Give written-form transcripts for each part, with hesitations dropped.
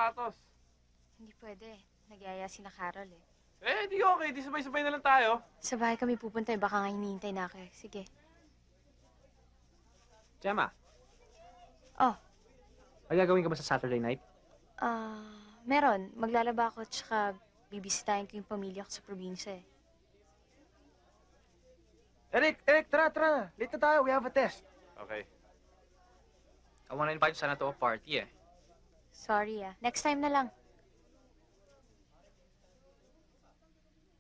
sapatos. Hindi pwede. Nagyaya si na Carol eh. Eh, di okay. Di sabay-sabay na lang tayo. Sa bahay kami pupunta eh. Baka nga hinihintay na ako eh. Sige. Gemma, Oh, may gagawin ka ba sa Saturday night? meron. Maglalaba ako tsaka bibisitahin ko yung pamilya ko sa probinsya eh. Eric, tara. Late na tayo. We have a test. Okay. I wanna invite you sana to a party eh. Sorry ah. Next time na lang.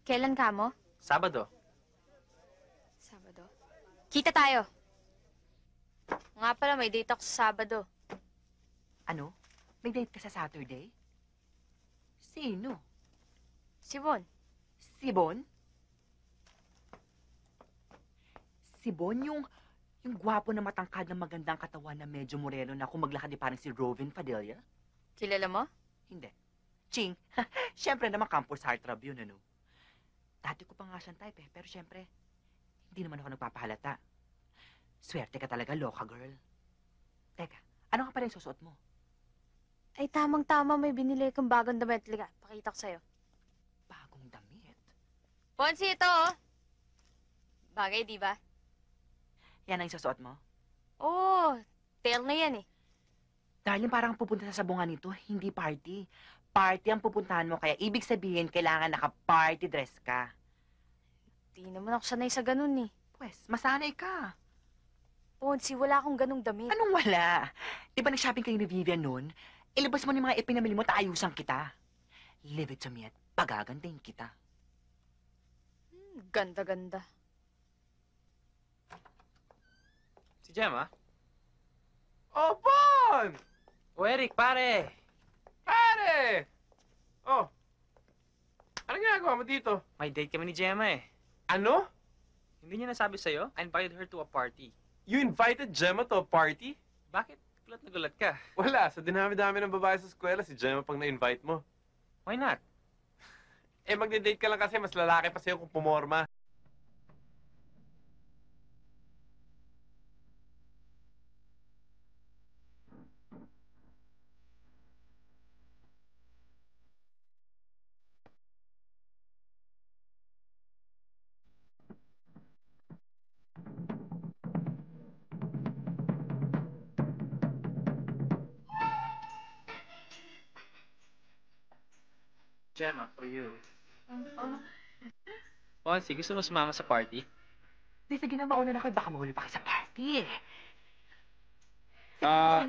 Kailan ka mo? Sabado. Sabado. Kita tayo. Nga pala, may date ako sa Sabado. Ano? May date ka sa Saturday? Sino? Si Bon. Si Bon? Si Bon yung gwapo na matangkad na magandang katawan na medyo moreno na kumaglakad di parang si Rovin Padilla? Kilala mo? Hindi. Ching, syempre naman Campus Heart Tribune, ano? Dati ko pa nga siyang type eh, pero syempre, hindi naman ako nagpapahalata. Swerte ka talaga, loka girl. Teka, ano nga pala yung susuot mo? Ay, tamang-tama may binili kong bagong damit. Liga, pakita ko sa'yo. Bagong damit? Ponsi, ito oh. Bagay, di ba? Yan ang susuot mo? Oo, tail na yan eh. Darling, parang pupunta sa sabungan nito, hindi party. Party ang pupuntahan mo, kaya ibig sabihin, kailangan naka-party dress ka. Di naman ako sanay sa ganun eh. Pwes, masanay ka. Ponsi, wala akong ganung damit. Anong wala? Di ba nag-shopping kayo ni Vivian noon? Ilabas mo ni mga ipinamili mo, taayusan kita. Leave it to me at pagagandahin kita. Ganda-ganda. Si Gemma? Oh, Bon! O Eric, pare! Pare! Oh. Anong ginagawa mo dito? May date kami ni Gemma eh. Ano? Hindi niya nasabi sa'yo? I invited her to a party. You invited Gemma to a party? Bakit? Gulat na gulat ka. Wala. Sa dinami-dami ng babae sa eskwela, si Gemma pang na-invite mo. Why not? Eh, magde-date ka lang kasi mas lalaki pa sa'yo kung pumorma. Gemma, for you. Ponsi, gusto mo sumama sa party? Di, sige na, mauna na kayo. Baka mahuli pa kayo sa party eh.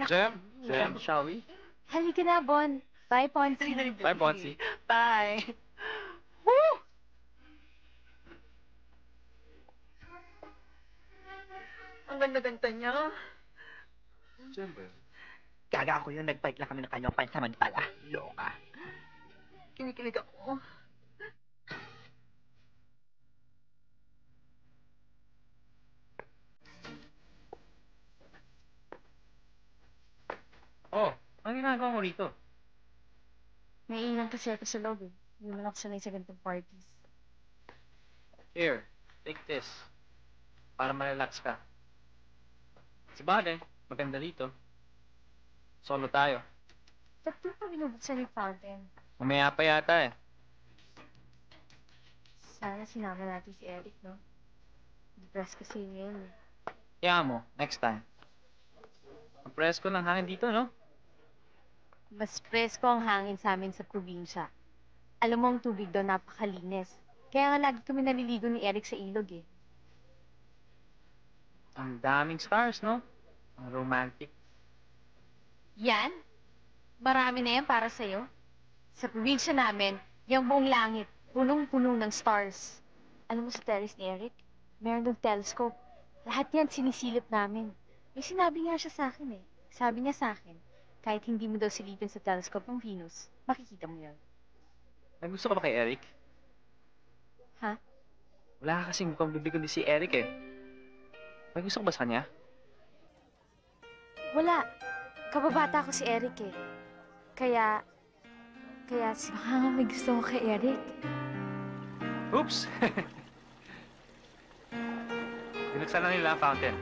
Gem, shall we? Halika na, Bon. Bye, Ponsi. Bye, Ponsi. Bye. Woo! Ang ganda-ganda niya. Gem ba yun? Gaga ako yun. Nag-bike lang kami ng kanyang pansamantala. Loka. Kinikilig ako. Oh, ano ginagawa mo rito? Naiilang kasi ako sa loob eh. Hindi naman ako sanay sa ganitong parties. Here, take this. Para ma-relax ka. Sabagay, maganda dito. Solo tayo. Ba't di pa binubuksan yung fountain? Mamaya pa yata eh. Sana sinama natin si Eric, no? Depressed kasi yun eh. Kaya mo, next time. Ang presko ng hangin dito, no? Mas presko ang hangin sa amin sa probinsya. Alam mo, ang tubig doon napakalinis. Kaya nga lagi kami naliligo ni Eric sa ilog eh. Ang daming stars, no? Ang romantic. Yan? Marami na yan para sa'yo. Sa probinsya namin, yung buong langit, punong-puno ng stars. Alam mo sa terrace ni Eric, meron ng telescope. Lahat yan sinisilip namin. May sinabi nga siya sa akin eh. Sabi niya sa akin, kahit hindi mo daw silipin sa telescope ng Venus, makikita mo yan. May gusto ka ba kay Eric? Ha? Wala ka kasing mukhang bibig kundi si Eric eh. May gusto ka ba sa kanya? Wala. Kababata ko si Eric eh. Kaya baka nga may gusto ko kay Eric. Oops! Binuksan na nila ang fountain.